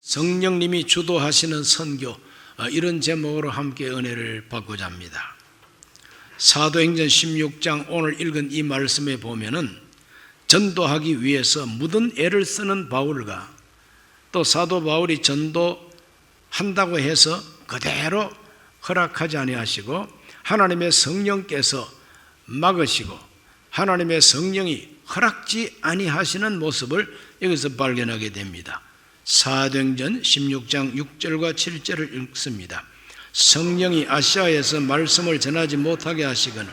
성령님이 주도하시는 선교, 이런 제목으로 함께 은혜를 받고자 합니다. 사도행전 16장 오늘 읽은 이 말씀에 보면은 전도하기 위해서 묻은 애를 쓰는 바울과 또 사도 바울이 전도한다고 해서 그대로 허락하지 아니하시고 하나님의 성령께서 막으시고 하나님의 성령이 허락지 아니하시는 모습을 여기서 발견하게 됩니다. 사도행전 16장 6절과 7절을 읽습니다. 성령이 아시아에서 말씀을 전하지 못하게 하시거늘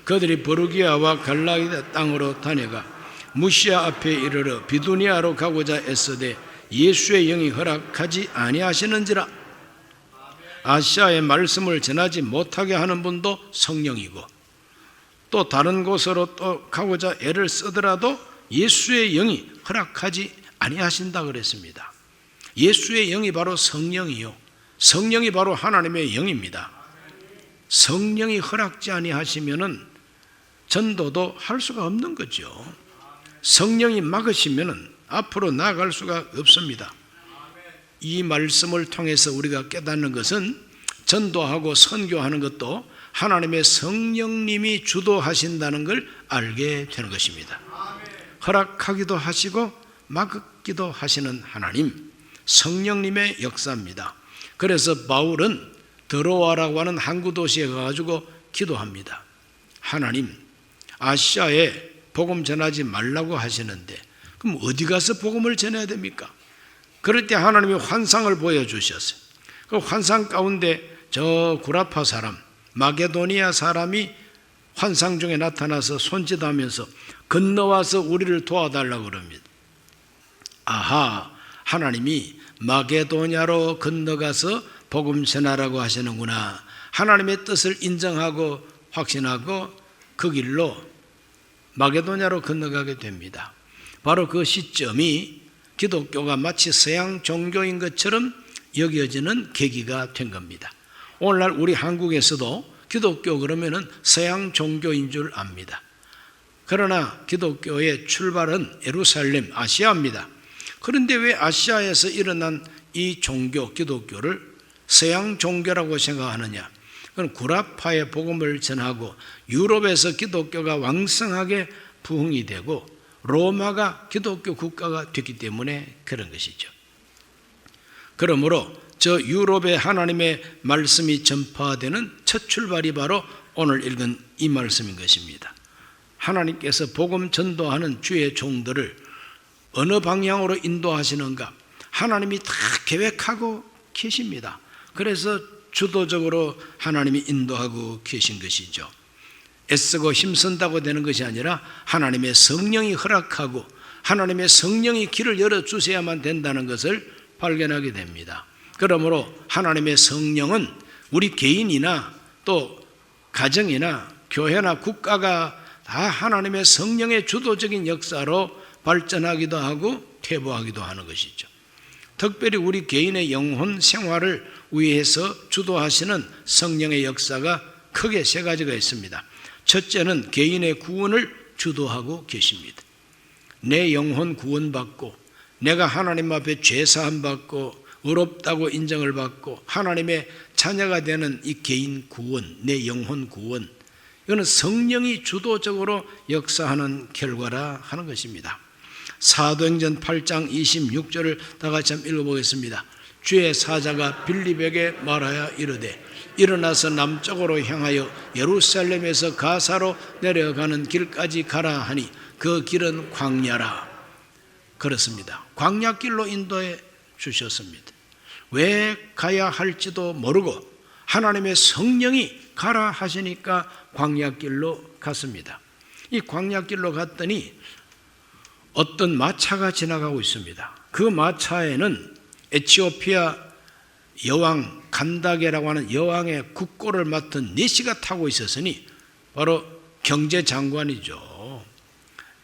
그들이 버르기아와 갈라디아 땅으로 다녀가 무시아 앞에 이르러 비두니아로 가고자 애쓰되 예수의 영이 허락하지 아니하시는지라. 아시아의 말씀을 전하지 못하게 하는 분도 성령이고 또 다른 곳으로 또 가고자 애를 쓰더라도 예수의 영이 허락하지 아니하신다 그랬습니다. 예수의 영이 바로 성령이요, 성령이 바로 하나님의 영입니다. 성령이 허락지 아니하시면은 전도도 할 수가 없는 거죠. 성령이 막으시면은 앞으로 나아갈 수가 없습니다. 이 말씀을 통해서 우리가 깨닫는 것은 전도하고 선교하는 것도 하나님의 성령님이 주도하신다는 걸 알게 되는 것입니다. 허락하기도 하시고 막기도 하시는 하나님, 성령님의 역사입니다. 그래서 바울은 드로아라고 하는 항구 도시에 가가지고 기도합니다. 하나님, 아시아에 복음 전하지 말라고 하시는데 그럼 어디 가서 복음을 전해야 됩니까? 그럴 때 하나님이 환상을 보여주셨어요. 그 환상 가운데 저 구라파 사람, 마게도니아 사람이 환상 중에 나타나서 손짓하면서 건너와서 우리를 도와달라고 그럽니다. 아하, 하나님이 마게도냐로 건너가서 복음 전하라고 하시는구나. 하나님의 뜻을 인정하고 확신하고 그 길로 마게도냐로 건너가게 됩니다. 바로 그 시점이 기독교가 마치 서양 종교인 것처럼 여겨지는 계기가 된 겁니다. 오늘날 우리 한국에서도 기독교 그러면은 서양 종교인 줄 압니다. 그러나 기독교의 출발은 예루살렘, 아시아입니다. 그런데 왜 아시아에서 일어난 이 종교, 기독교를 서양 종교라고 생각하느냐? 그건 구라파의 복음을 전하고 유럽에서 기독교가 왕성하게 부흥이 되고 로마가 기독교 국가가 됐기 때문에 그런 것이죠. 그러므로 저 유럽의 하나님의 말씀이 전파되는 첫 출발이 바로 오늘 읽은 이 말씀인 것입니다. 하나님께서 복음 전도하는 주의 종들을 어느 방향으로 인도하시는가? 하나님이 다 계획하고 계십니다. 그래서 주도적으로 하나님이 인도하고 계신 것이죠. 애쓰고 힘쓴다고 되는 것이 아니라 하나님의 성령이 허락하고 하나님의 성령이 길을 열어주셔야만 된다는 것을 발견하게 됩니다. 그러므로 하나님의 성령은 우리 개인이나 또 가정이나 교회나 국가가 다 하나님의 성령의 주도적인 역사로 발전하기도 하고 퇴보하기도 하는 것이죠. 특별히 우리 개인의 영혼 생활을 위해서 주도하시는 성령의 역사가 크게 세 가지가 있습니다. 첫째는 개인의 구원을 주도하고 계십니다. 내 영혼 구원받고 내가 하나님 앞에 죄사함 받고 의롭다고 인정을 받고 하나님의 자녀가 되는 이 개인 구원, 내 영혼 구원, 이거는 성령이 주도적으로 역사하는 결과라 하는 것입니다. 사도행전 8장 26절을 다 같이 한번 읽어보겠습니다. 주의 사자가 빌립에게 말하여 이르되 일어나서 남쪽으로 향하여 예루살렘에서 가사로 내려가는 길까지 가라 하니 그 길은 광야라. 그렇습니다. 광야길로 인도해 주셨습니다. 왜 가야 할지도 모르고 하나님의 성령이 가라 하시니까 광야길로 갔습니다. 이 광야길로 갔더니 어떤 마차가 지나가고 있습니다. 그 마차에는 에티오피아 여왕 간다게라고 하는 여왕의 국고를 맡은 네시가 타고 있었으니 바로 경제장관이죠.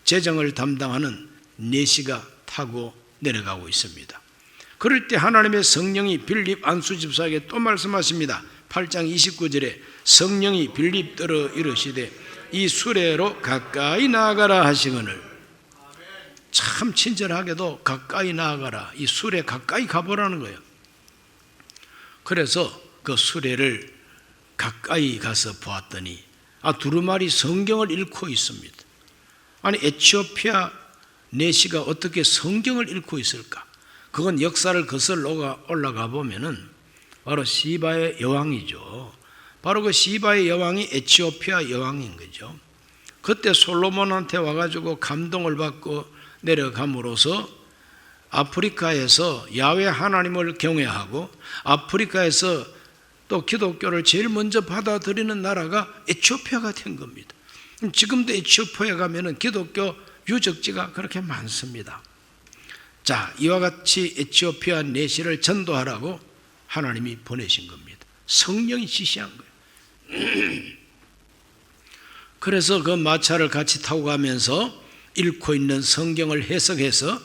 재정을 담당하는 네시가 타고 내려가고 있습니다. 그럴 때 하나님의 성령이 빌립 안수 집사에게 또 말씀하십니다. 8장 29절에 성령이 빌립더러 이르시되 이 수레로 가까이 나아가라 하시거늘. 참 친절하게도 가까이 나아가라, 이 수레 가까이 가보라는 거예요. 그래서 그 수레를 가까이 가서 보았더니 두루마리 성경을 읽고 있습니다. 아니, 에티오피아 내시가 어떻게 성경을 읽고 있을까? 그건 역사를 거슬러 올라가 보면은 바로 시바의 여왕이죠. 바로 그 시바의 여왕이 에티오피아 여왕인 거죠. 그때 솔로몬한테 와가지고 감동을 받고 내려감으로써 아프리카에서 야훼 하나님을 경외하고 아프리카에서 또 기독교를 제일 먼저 받아들이는 나라가 에티오피아가 된 겁니다. 지금도 에티오피아에 가면은 기독교 유적지가 그렇게 많습니다. 자, 이와 같이 에티오피아 내시를 전도하라고 하나님이 보내신 겁니다. 성령이 지시한 거예요. 그래서 그 마차를 같이 타고 가면서 읽고 있는 성경을 해석해서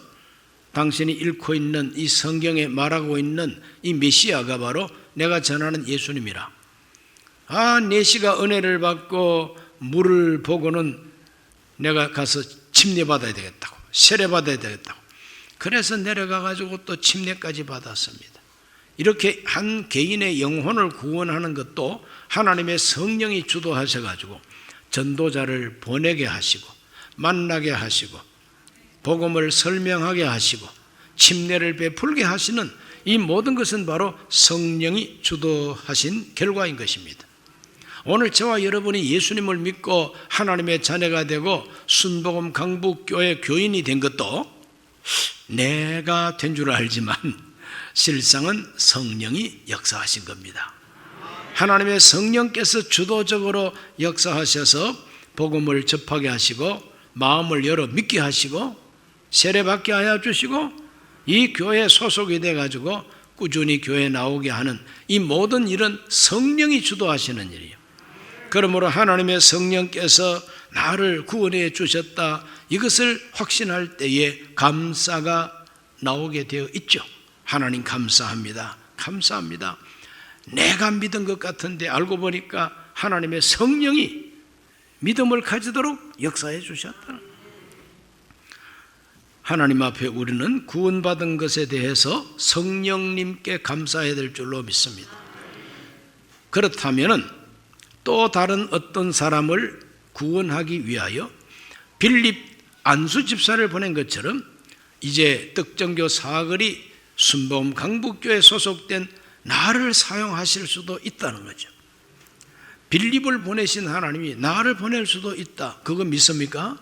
당신이 읽고 있는 이 성경에 말하고 있는 이 메시아가 바로 내가 전하는 예수님이라. 내시가 은혜를 받고 물을 보고는 내가 가서 침례 받아야 되겠다고, 세례 받아야 되겠다고. 그래서 내려가 가지고 또 침례까지 받았습니다. 이렇게 한 개인의 영혼을 구원하는 것도 하나님의 성령이 주도하셔 가지고 전도자를 보내게 하시고 만나게 하시고 복음을 설명하게 하시고 침례를 베풀게 하시는 이 모든 것은 바로 성령이 주도하신 결과인 것입니다. 오늘 저와 여러분이 예수님을 믿고 하나님의 자녀가 되고 순복음 강북교회 교인이 된 것도 내가 된 줄 알지만 실상은 성령이 역사하신 겁니다. 하나님의 성령께서 주도적으로 역사하셔서 복음을 접하게 하시고 마음을 열어 믿게 하시고 세례받게 하여 주시고 이 교회에 소속이 돼가지고 꾸준히 교회에 나오게 하는 이 모든 일은 성령이 주도하시는 일이에요. 그러므로 하나님의 성령께서 나를 구원해 주셨다, 이것을 확신할 때에 감사가 나오게 되어 있죠. 하나님 감사합니다. 감사합니다. 내가 믿은 것 같은데 알고 보니까 하나님의 성령이 믿음을 가지도록 역사해 주셨다. 하나님 앞에 우리는 구원받은 것에 대해서 성령님께 감사해야 될 줄로 믿습니다. 그렇다면 또 다른 어떤 사람을 구원하기 위하여 빌립 안수 집사를 보낸 것처럼 이제 떡정교 사거리 순복음 강북교에 소속된 나를 사용하실 수도 있다는 거죠. 빌립을 보내신 하나님이 나를 보낼 수도 있다. 그거 믿습니까?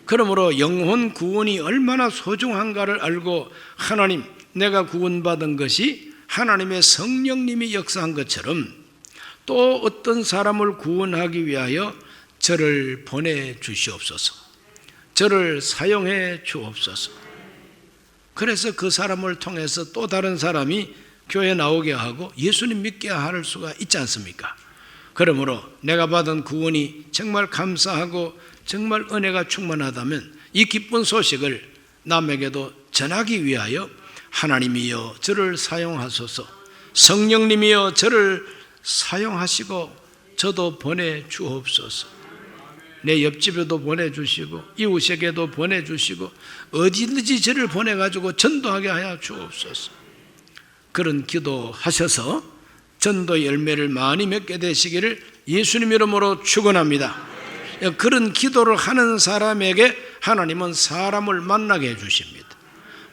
그러므로 영혼 구원이 얼마나 소중한가를 알고 하나님, 내가 구원받은 것이 하나님의 성령님이 역사한 것처럼 또 어떤 사람을 구원하기 위하여 저를 보내주시옵소서, 저를 사용해 주옵소서. 그래서 그 사람을 통해서 또 다른 사람이 교회에 나오게 하고 예수님 믿게 할 수가 있지 않습니까? 그러므로 내가 받은 구원이 정말 감사하고 정말 은혜가 충만하다면 이 기쁜 소식을 남에게도 전하기 위하여 하나님이여 저를 사용하소서, 성령님이여 저를 사용하시고 저도 보내주옵소서. 내 옆집에도 보내주시고 이웃에게도 보내주시고 어디든지 저를 보내가지고 전도하게 하여 주옵소서. 그런 기도하셔서 전도 열매를 많이 맺게 되시기를 예수님 이름으로 축원합니다. 그런 기도를 하는 사람에게 하나님은 사람을 만나게 해주십니다.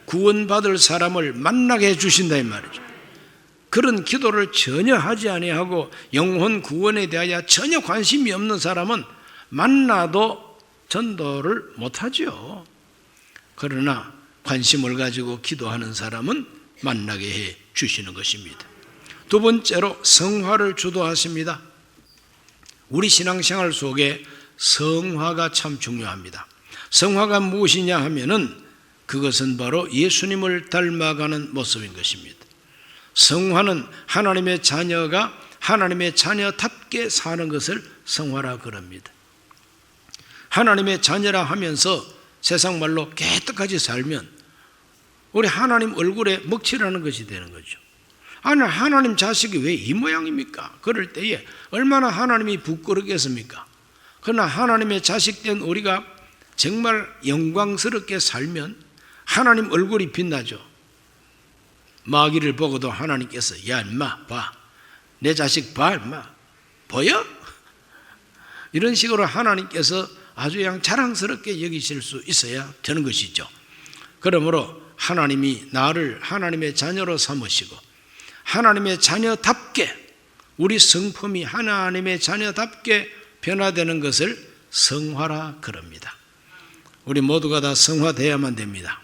구원받을 사람을 만나게 해주신다 이 말이죠. 그런 기도를 전혀 하지 아니하고 영혼 구원에 대하여 전혀 관심이 없는 사람은 만나도 전도를 못하죠. 그러나 관심을 가지고 기도하는 사람은 만나게 해 주시는 것입니다. 두 번째로 성화를 주도하십니다. 우리 신앙생활 속에 성화가 참 중요합니다. 성화가 무엇이냐 하면은 그것은 바로 예수님을 닮아가는 모습인 것입니다. 성화는 하나님의 자녀가 하나님의 자녀답게 사는 것을 성화라 그럽니다. 하나님의 자녀라 하면서 세상 말로 깨끗하게 살면 우리 하나님 얼굴에 먹칠하는 것이 되는 거죠. 아니, 하나님 자식이 왜 이 모양입니까? 그럴 때에 얼마나 하나님이 부끄럽겠습니까? 그러나 하나님의 자식된 우리가 정말 영광스럽게 살면 하나님 얼굴이 빛나죠. 마귀를 보고도 하나님께서 야 인마 봐, 내 자식 봐 인마 보여? 이런 식으로 하나님께서 아주 그냥 자랑스럽게 여기실 수 있어야 되는 것이죠. 그러므로 하나님이 나를 하나님의 자녀로 삼으시고 하나님의 자녀답게 우리 성품이 하나님의 자녀답게 변화되는 것을 성화라 그럽니다. 우리 모두가 다 성화되어야만 됩니다.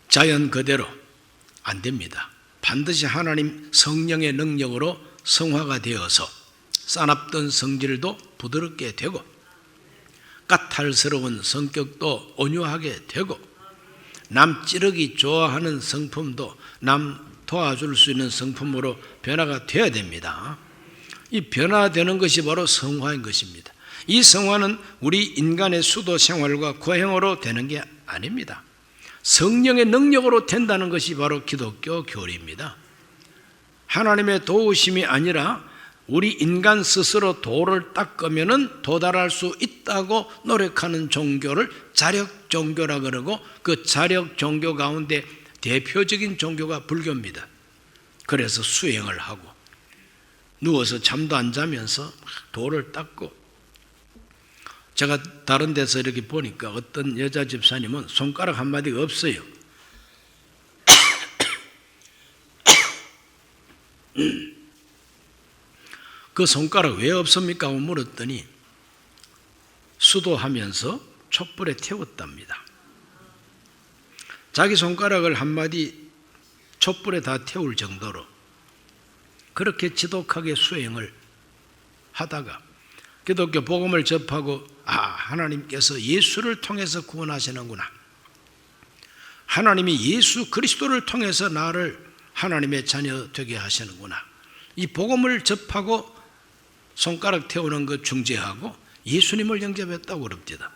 자연 그대로 안 됩니다. 반드시 하나님 성령의 능력으로 성화가 되어서 싸납던 성질도 부드럽게 되고 까탈스러운 성격도 온유하게 되고 남 찌르기 좋아하는 성품도 남 도와줄 수 있는 성품으로 변화가 되어야 됩니다. 이 변화되는 것이 바로 성화인 것입니다. 이 성화는 우리 인간의 수도 생활과 고행으로 되는 게 아닙니다. 성령의 능력으로 된다는 것이 바로 기독교 교리입니다. 하나님의 도우심이 아니라 우리 인간 스스로 도를 닦으면 도달할 수 있다고 노력하는 종교를 자력 종교라 그러고 그 자력 종교 가운데 대표적인 종교가 불교입니다. 그래서 수행을 하고 누워서 잠도 안 자면서 도를 닦고, 제가 다른 데서 이렇게 보니까 어떤 여자 집사님은 손가락 한마디가 없어요. 그 손가락 왜 없습니까? 하고 물었더니 수도하면서 촛불에 태웠답니다. 자기 손가락을 한마디 촛불에 다 태울 정도로 그렇게 지독하게 수행을 하다가 기독교 복음을 접하고 하나님께서 예수를 통해서 구원하시는구나, 하나님이 예수 그리스도를 통해서 나를 하나님의 자녀 되게 하시는구나, 이 복음을 접하고 손가락 태우는 것 중재하고 예수님을 영접했다고 그럽니다.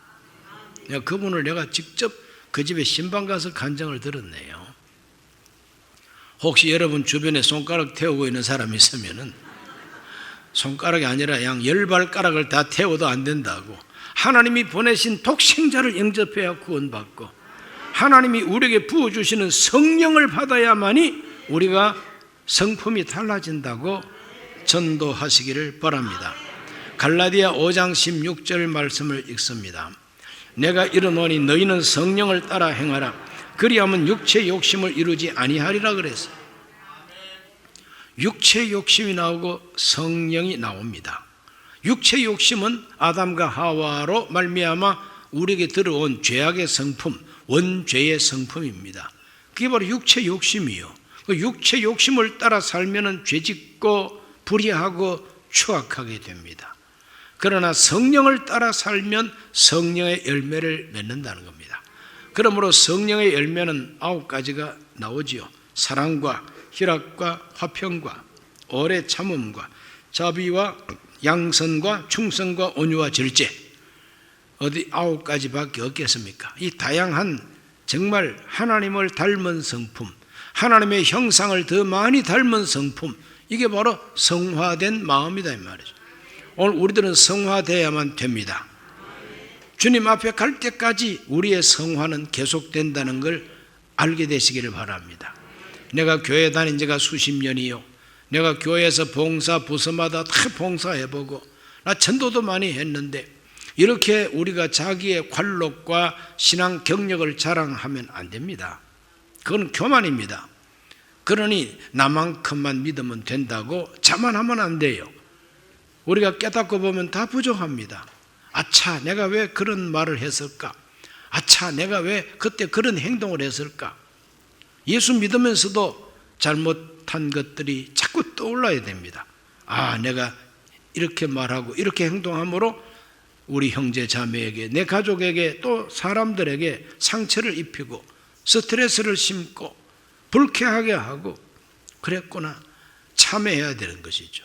그분을 내가 직접 그 집에 신방 가서 간증을 들었네요. 혹시 여러분 주변에 손가락 태우고 있는 사람이 있으면은 손가락이 아니라 양 10발가락을 다 태워도 안 된다고, 하나님이 보내신 독생자를 영접해야 구원받고 하나님이 우리에게 부어주시는 성령을 받아야만이 우리가 성품이 달라진다고 전도하시기를 바랍니다. 갈라디아 5장 16절 말씀을 읽습니다. 내가 이르노니 너희는 성령을 따라 행하라. 그리하면 육체의 욕심을 이루지 아니하리라 그랬어요. 육체의 욕심이 나오고 성령이 나옵니다. 육체의 욕심은 아담과 하와로 말미암아 우리에게 들어온 죄악의 성품, 원죄의 성품입니다. 그게 바로 육체의 욕심이요. 그 육체의 욕심을 따라 살면은 죄짓고 불의하고 추악하게 됩니다. 그러나 성령을 따라 살면 성령의 열매를 맺는다는 겁니다. 그러므로 성령의 열매는 9가지가 나오지요. 사랑과 희락과 화평과 오래 참음과 자비와 양선과 충성과 온유와 절제, 어디 9가지밖에 없겠습니까? 이 다양한 정말 하나님을 닮은 성품, 하나님의 형상을 더 많이 닮은 성품, 이게 바로 성화된 마음이다 이 말이죠. 오늘 우리들은 성화되어야만 됩니다. 주님 앞에 갈 때까지 우리의 성화는 계속된다는 걸 알게 되시기를 바랍니다. 내가 교회 다닌 지가 수십 년이요, 내가 교회에서 봉사 부서마다 다 봉사해보고 나 전도도 많이 했는데 이렇게 우리가 자기의 관록과 신앙 경력을 자랑하면 안 됩니다. 그건 교만입니다. 그러니 나만큼만 믿으면 된다고 자만하면 안 돼요. 우리가 깨닫고 보면 다 부족합니다. 아차, 내가 왜 그런 말을 했을까? 아차, 내가 왜 그때 그런 행동을 했을까? 예수 믿으면서도 잘못한 것들이 자꾸 떠올라야 됩니다. 내가 이렇게 말하고 이렇게 행동함으로 우리 형제 자매에게, 내 가족에게, 또 사람들에게 상처를 입히고 스트레스를 심고 불쾌하게 하고 그랬구나, 참회해야 되는 것이죠.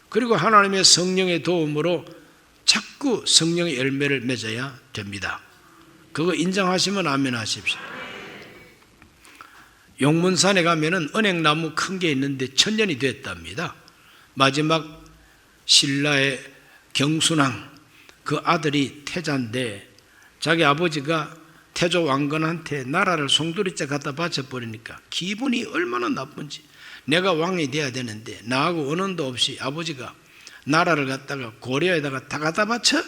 그리고 하나님의 성령의 도움으로 자꾸 성령의 열매를 맺어야 됩니다. 그거 인정하시면 아멘 하십시오. 용문산에 가면은 은행나무 큰 게 있는데 1000년이 됐답니다. 마지막 신라의 경순왕 그 아들이 태자인데 자기 아버지가 태조 왕건한테 나라를 송두리째 갖다 바쳐버리니까 기분이 얼마나 나쁜지, 내가 왕이 돼야 되는데 나하고 언언도 없이 아버지가 나라를 갖다가 고려에다가 다 갖다 바쳐?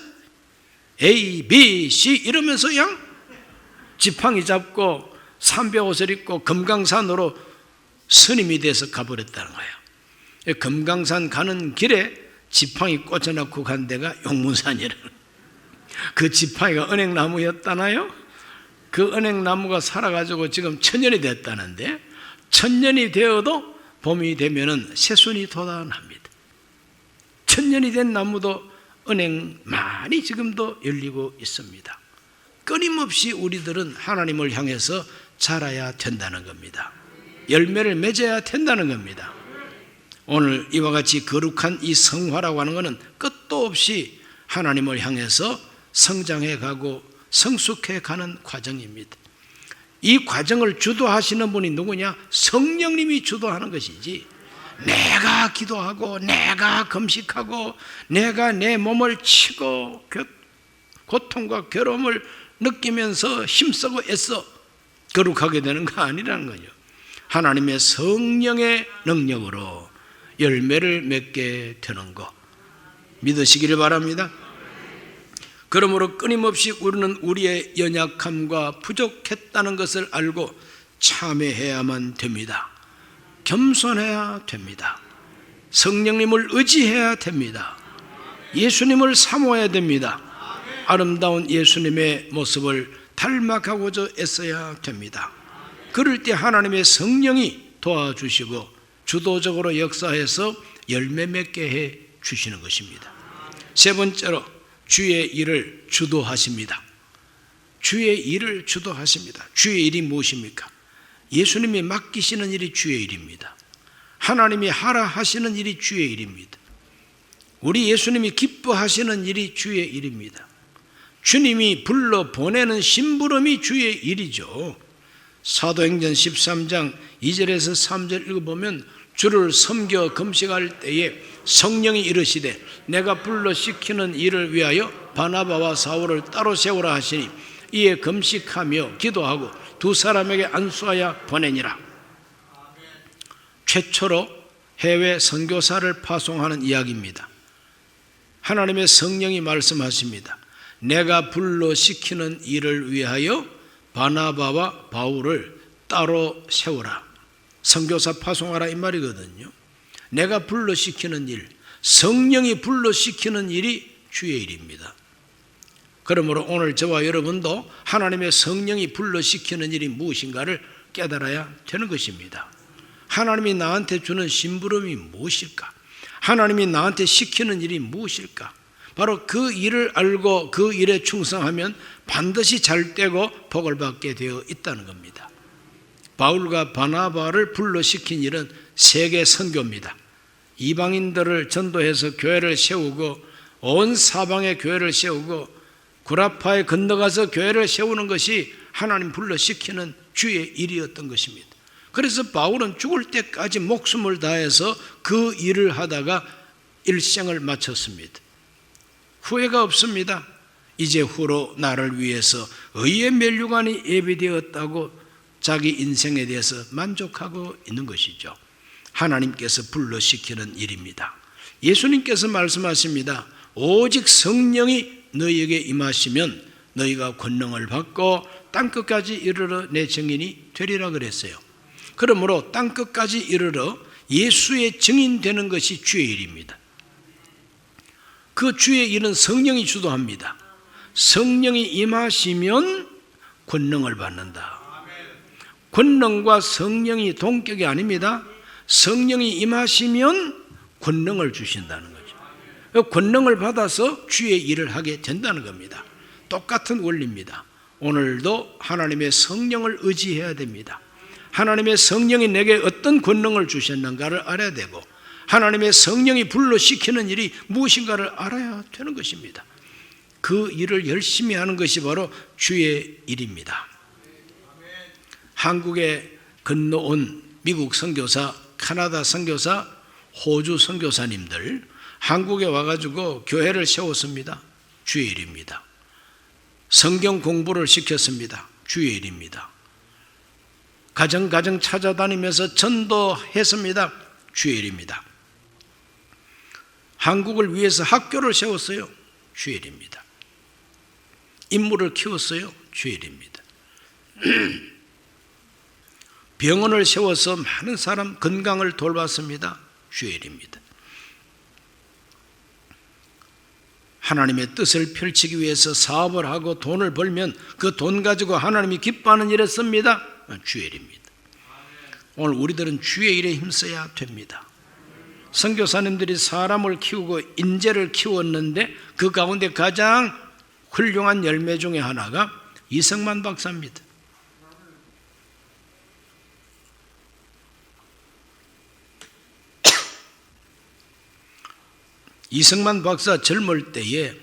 A, B, C 이러면서 그냥 지팡이 잡고 삼배 옷을 입고 금강산으로 스님이 돼서 가버렸다는 거예요. 금강산 가는 길에 지팡이 꽂아놓고 간 데가 용문산이라는, 그 지팡이가 은행나무였다나요? 그 은행나무가 살아가지고 지금 1000년이 됐다는데, 1000년이 되어도 봄이 되면은 새순이 돋아납니다. 1000년이 된 나무도 은행 많이 지금도 열리고 있습니다. 끊임없이 우리들은 하나님을 향해서 자라야 된다는 겁니다. 열매를 맺어야 된다는 겁니다. 오늘 이와 같이 거룩한 이 성화라고 하는 것은 끝도 없이 하나님을 향해서 성장해 가고 성숙해 가는 과정입니다. 이 과정을 주도하시는 분이 누구냐? 성령님이 주도하는 것이지, 내가 기도하고 내가 금식하고 내가 내 몸을 치고 고통과 괴로움을 느끼면서 힘쓰고 애써 거룩하게 되는 거 아니라는 거죠. 하나님의 성령의 능력으로 열매를 맺게 되는 것 믿으시기를 바랍니다. 그러므로 끊임없이 우리는 우리의 연약함과 부족했다는 것을 알고 참회해야만 됩니다. 겸손해야 됩니다. 성령님을 의지해야 됩니다. 예수님을 사모해야 됩니다. 아름다운 예수님의 모습을 닮아가고자 애써야 됩니다. 그럴 때 하나님의 성령이 도와주시고 주도적으로 역사해서 열매 맺게 해 주시는 것입니다. 세 번째로 주의 일을 주도하십니다. 주의 일을 주도하십니다. 주의 일이 무엇입니까? 예수님이 맡기시는 일이 주의 일입니다. 하나님이 하라 하시는 일이 주의 일입니다. 우리 예수님이 기뻐하시는 일이 주의 일입니다. 주님이 불러 보내는 심부름이 주의 일이죠. 사도행전 13장 2절에서 3절 읽어보면 주를 섬겨 금식할 때에 성령이 이르시되 내가 불러 시키는 일을 위하여 바나바와 사울을 따로 세우라 하시니 이에 금식하며 기도하고 두 사람에게 안수하여 보내니라. 최초로 해외 선교사를 파송하는 이야기입니다. 하나님의 성령이 말씀하십니다. 내가 불러 시키는 일을 위하여 바나바와 바울을 따로 세우라. 선교사 파송하라 이 말이거든요. 내가 불러 시키는 일, 성령이 불러 시키는 일이 주의 일입니다. 그러므로 오늘 저와 여러분도 하나님의 성령이 불러 시키는 일이 무엇인가를 깨달아야 되는 것입니다. 하나님이 나한테 주는 심부름이 무엇일까? 하나님이 나한테 시키는 일이 무엇일까? 바로 그 일을 알고 그 일에 충성하면 반드시 잘되고 복을 받게 되어 있다는 겁니다. 바울과 바나바를 불러시킨 일은 세계 선교입니다. 이방인들을 전도해서 교회를 세우고 온 사방에 교회를 세우고 구라파에 건너가서 교회를 세우는 것이 하나님 불러시키는 주의 일이었던 것입니다. 그래서 바울은 죽을 때까지 목숨을 다해서 그 일을 하다가 일생을 마쳤습니다. 후회가 없습니다. 이제 후로 나를 위해서 의의 면류관이 예비되었다고 자기 인생에 대해서 만족하고 있는 것이죠. 하나님께서 불러시키는 일입니다. 예수님께서 말씀하십니다. 오직 성령이 너희에게 임하시면 너희가 권능을 받고 땅끝까지 이르러 내 증인이 되리라 그랬어요. 그러므로 땅끝까지 이르러 예수의 증인 되는 것이 주의 일입니다. 그 주의 일은 성령이 주도합니다. 성령이 임하시면 권능을 받는다. 권능과 성령이 동격이 아닙니다. 성령이 임하시면 권능을 주신다는 거죠. 권능을 받아서 주의 일을 하게 된다는 겁니다. 똑같은 원리입니다. 오늘도 하나님의 성령을 의지해야 됩니다. 하나님의 성령이 내게 어떤 권능을 주셨는가를 알아야 되고 하나님의 성령이 불러시키는 일이 무엇인가를 알아야 되는 것입니다. 그 일을 열심히 하는 것이 바로 주의 일입니다. 한국에 건너온 미국 선교사, 카나다 선교사 호주 선교사님들 한국에 와가지고 교회를 세웠습니다. 주의 일입니다. 성경 공부를 시켰습니다. 주의 일입니다. 가정 찾아다니면서 전도했습니다. 주의 일입니다. 한국을 위해서 학교를 세웠어요. 주의 일입니다. 인물을 키웠어요. 주의 일입니다. 병원을 세워서 많은 사람 건강을 돌봤습니다. 주의 일입니다. 하나님의 뜻을 펼치기 위해서 사업을 하고 돈을 벌면 그 돈 가지고 하나님이 기뻐하는 일에 씁니다. 주의 일입니다. 오늘 우리들은 주의 일에 힘써야 됩니다. 선교사님들이 사람을 키우고 인재를 키웠는데 그 가운데 가장 훌륭한 열매 중에 하나가 이승만 박사입니다. 이승만 박사 젊을 때에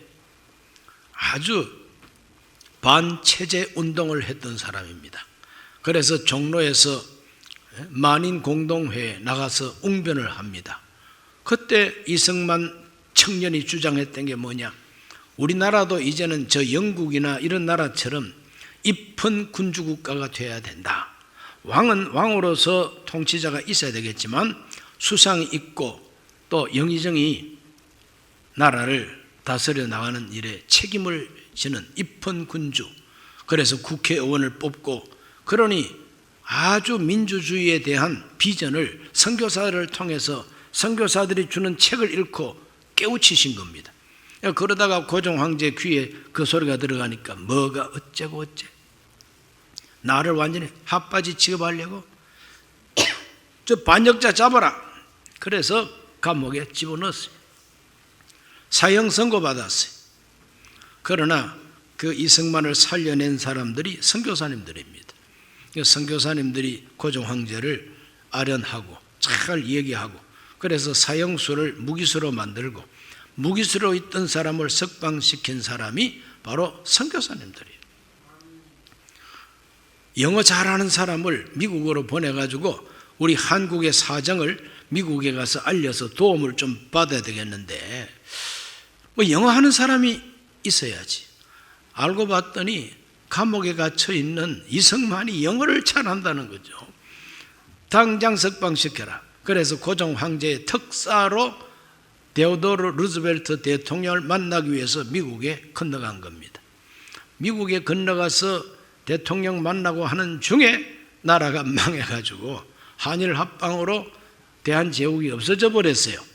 아주 반체제 운동을 했던 사람입니다. 그래서 종로에서 만인 공동회에 나가서 웅변을 합니다. 그때 이승만 청년이 주장했던 게 뭐냐? 우리나라도 이제는 저 영국이나 이런 나라처럼 입헌 군주국가가 돼야 된다. 왕은 왕으로서 통치자가 있어야 되겠지만 수상이 있고 또 영의정이 나라를 다스려 나가는 일에 책임을 지는 입헌 군주. 그래서 국회의원을 뽑고 그러니 아주 민주주의에 대한 비전을 선교사를 통해서 선교사들이 주는 책을 읽고 깨우치신 겁니다. 그러다가 고종 황제 귀에 그 소리가 들어가니까 뭐가 어째고 어째 나를 완전히 핫바지 취급하려고 저 반역자 잡아라. 그래서 감옥에 집어넣었어요. 사형 선고받았어요. 그러나 그 이승만을 살려낸 사람들이 선교사님들입니다. 선교사님들이 고종 황제를 아련하고 잘 얘기하고 그래서 사형수를 무기수로 만들고 무기수로 있던 사람을 석방시킨 사람이 바로 선교사님들이에요. 영어 잘하는 사람을 미국으로 보내가지고 우리 한국의 사정을 미국에 가서 알려서 도움을 좀 받아야 되겠는데 뭐 영어하는 사람이 있어야지. 알고 봤더니 감옥에 갇혀 있는 이승만이 영어를 잘한다는 거죠. 당장 석방시켜라. 그래서 고종 황제의 특사로 데오도르 루즈벨트 대통령을 만나기 위해서 미국에 건너간 겁니다. 미국에 건너가서 대통령 만나고 하는 중에 나라가 망해가지고 한일 합방으로 대한제국이 없어져 버렸어요.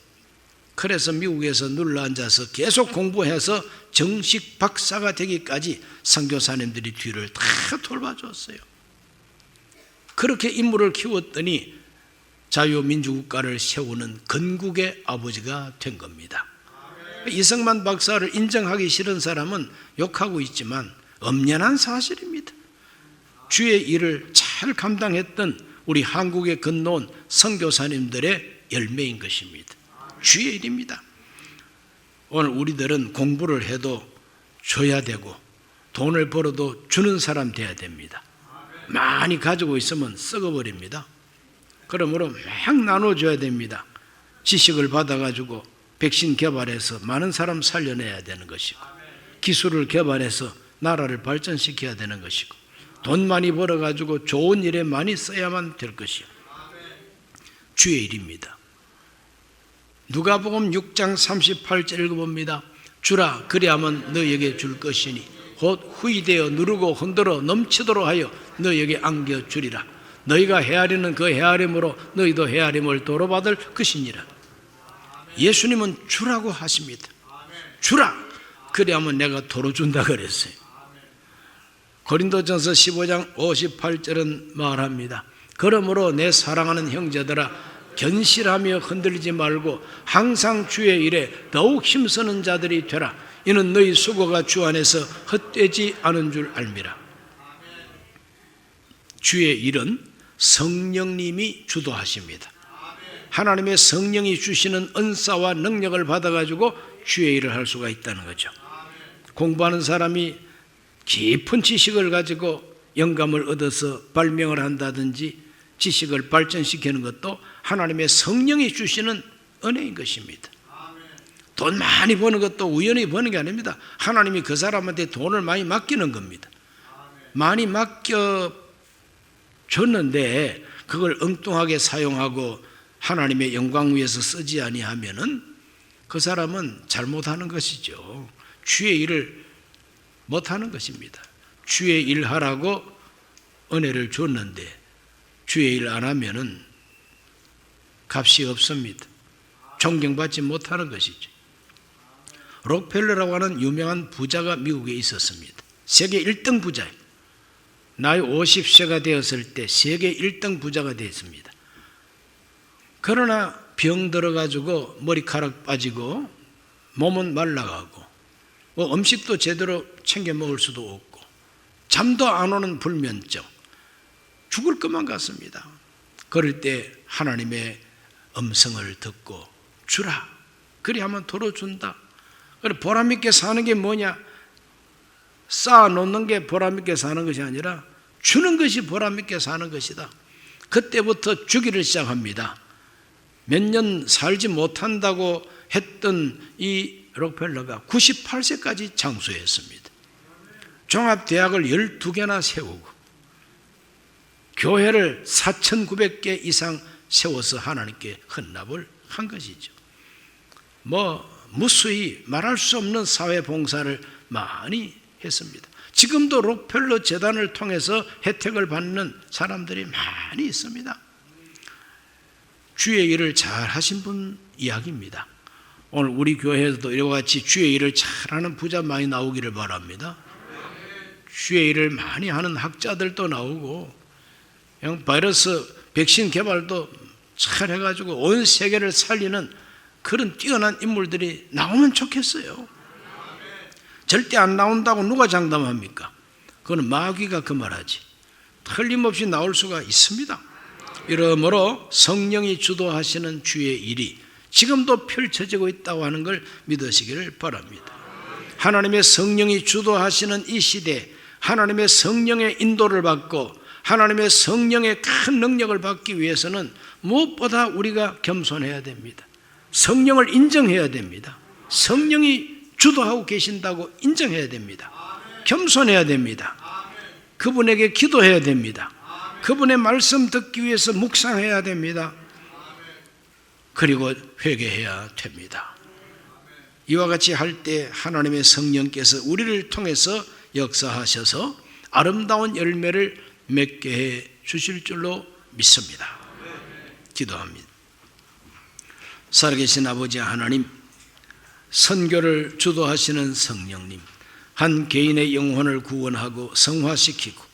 그래서 미국에서 눌러앉아서 계속 공부해서 정식 박사가 되기까지 선교사님들이 뒤를 다 돌봐줬어요. 그렇게 인물을 키웠더니 자유민주국가를 세우는 건국의 아버지가 된 겁니다. 이승만 박사를 인정하기 싫은 사람은 욕하고 있지만 엄연한 사실입니다. 주의 일을 잘 감당했던 우리 한국에 건너온 선교사님들의 열매인 것입니다. 주의 일입니다. 오늘 우리들은 공부를 해도 줘야 되고 돈을 벌어도 주는 사람 돼야 됩니다. 많이 가지고 있으면 썩어버립니다. 그러므로 막 나눠줘야 됩니다. 지식을 받아가지고 백신 개발해서 많은 사람 살려내야 되는 것이고 기술을 개발해서 나라를 발전시켜야 되는 것이고 돈 많이 벌어가지고 좋은 일에 많이 써야만 될 것이요. 주의 일입니다. 누가복음 6장 38절 읽어봅니다. 주라 그리하면 너에게 줄 것이니 곧 후이되어 누르고 흔들어 넘치도록 하여 너에게 안겨주리라. 너희가 헤아리는 그 헤아림으로 너희도 헤아림을 도로받을 것이니라. 예수님은 주라고 하십니다. 주라 그리하면 내가 도로 준다 그랬어요. 고린도전서 15장 58절은 말합니다. 그러므로 내 사랑하는 형제들아 견실하며 흔들리지 말고 항상 주의 일에 더욱 힘쓰는 자들이 되라. 이는 너희 수고가 주 안에서 헛되지 않은 줄 알미라. 주의 일은 성령님이 주도하십니다. 하나님의 성령이 주시는 은사와 능력을 받아가지고 주의 일을 할 수가 있다는 거죠. 공부하는 사람이 깊은 지식을 가지고 영감을 얻어서 발명을 한다든지 지식을 발전시키는 것도 하나님의 성령이 주시는 은혜인 것입니다. 돈 많이 버는 것도 우연히 버는 게 아닙니다. 하나님이 그 사람한테 돈을 많이 맡기는 겁니다. 많이 맡겨줬는데 그걸 엉뚱하게 사용하고 하나님의 영광 위해서 쓰지 아니하면은 그 사람은 잘못하는 것이죠. 주의 일을 못하는 것입니다. 주의 일 하라고 은혜를 줬는데 주의 일 안 하면은 값이 없습니다. 존경받지 못하는 것이죠. 록펠러라고 하는 유명한 부자가 미국에 있었습니다. 세계 1등 부자예요. 나이 50세가 되었을 때 세계 1등 부자가 되었습니다. 그러나 병 들어가지고 머리카락 빠지고 몸은 말라가고 음식도 제대로 챙겨 먹을 수도 없고 잠도 안 오는 불면증, 죽을 것만 같습니다. 그럴 때 하나님의 음성을 듣고 주라, 그리하면 도로 준다. 보람있게 사는 게 뭐냐? 쌓아놓는 게 보람있게 사는 것이 아니라 주는 것이 보람있게 사는 것이다. 그때부터 주기를 시작합니다. 몇 년 살지 못한다고 했던 이 록펠러가 98세까지 장수했습니다. 종합대학을 12개나 세우고 교회를 4,900개 이상 세워서 하나님께 헌납을 한 것이죠. 무수히 말할 수 없는 사회 봉사를 많이 했습니다. 지금도 록펠러 재단을 통해서 혜택을 받는 사람들이 많이 있습니다. 주의 일을 잘 하신 분 이야기입니다. 오늘 우리 교회에서도 이와 같이 주의 일을 잘하는 부자 많이 나오기를 바랍니다. 주의 일을 많이 하는 학자들도 나오고 바이러스 백신 개발도 잘 해가지고 온 세계를 살리는 그런 뛰어난 인물들이 나오면 좋겠어요. 절대 안 나온다고 누가 장담합니까? 그건 마귀가 그 말하지. 틀림없이 나올 수가 있습니다. 이러므로 성령이 주도하시는 주의 일이 지금도 펼쳐지고 있다고 하는 걸 믿으시기를 바랍니다. 하나님의 성령이 주도하시는 이 시대에 하나님의 성령의 인도를 받고 하나님의 성령의 큰 능력을 받기 위해서는 무엇보다 우리가 겸손해야 됩니다. 성령을 인정해야 됩니다. 성령이 주도하고 계신다고 인정해야 됩니다. 겸손해야 됩니다. 그분에게 기도해야 됩니다. 그분의 말씀 듣기 위해서 묵상해야 됩니다. 그리고 회개해야 됩니다. 이와 같이 할 때 하나님의 성령께서 우리를 통해서 역사하셔서 아름다운 열매를 맺게 해 주실 줄로 믿습니다. 기도합니다. 살아계신 아버지 하나님, 선교를 주도하시는 성령님, 한 개인의 영혼을 구원하고 성화시키고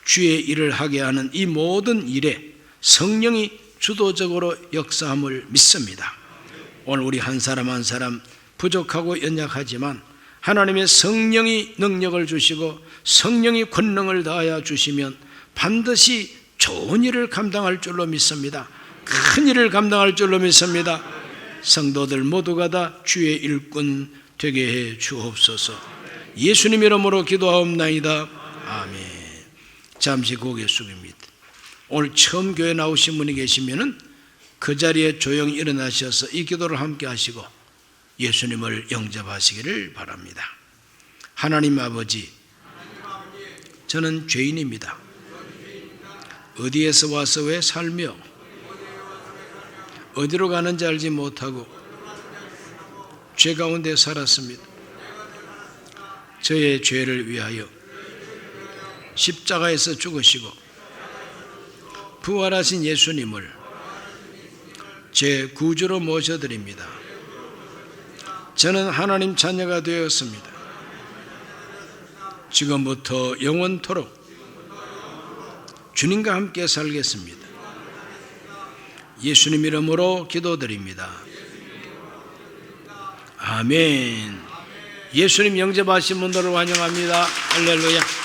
주의 일을 하게 하는 이 모든 일에 성령이 주도적으로 역사함을 믿습니다. 오늘 우리 한 사람 한 사람 부족하고 연약하지만 하나님의 성령이 능력을 주시고 성령이 권능을 다하여 주시면 반드시 좋은 일을 감당할 줄로 믿습니다. 큰 일을 감당할 줄로 믿습니다. 성도들 모두가 다 주의 일꾼 되게 해 주옵소서. 예수님 이름으로 기도하옵나이다. 아멘. 잠시 고개 숙입니다. 오늘 처음 교회 나오신 분이 계시면은 그 자리에 조용히 일어나셔서 이 기도를 함께 하시고 예수님을 영접하시기를 바랍니다. 하나님 아버지, 저는 죄인입니다. 어디에서 와서 왜 살며 어디로 가는지 알지 못하고 죄 가운데 살았습니다. 저의 죄를 위하여 십자가에서 죽으시고 부활하신 예수님을 제 구주로 모셔드립니다. 저는 하나님 자녀가 되었습니다. 지금부터 영원토록 주님과 함께 살겠습니다. 예수님 이름으로 기도드립니다. 아멘. 예수님 영접하신 분들을 환영합니다. 할렐루야.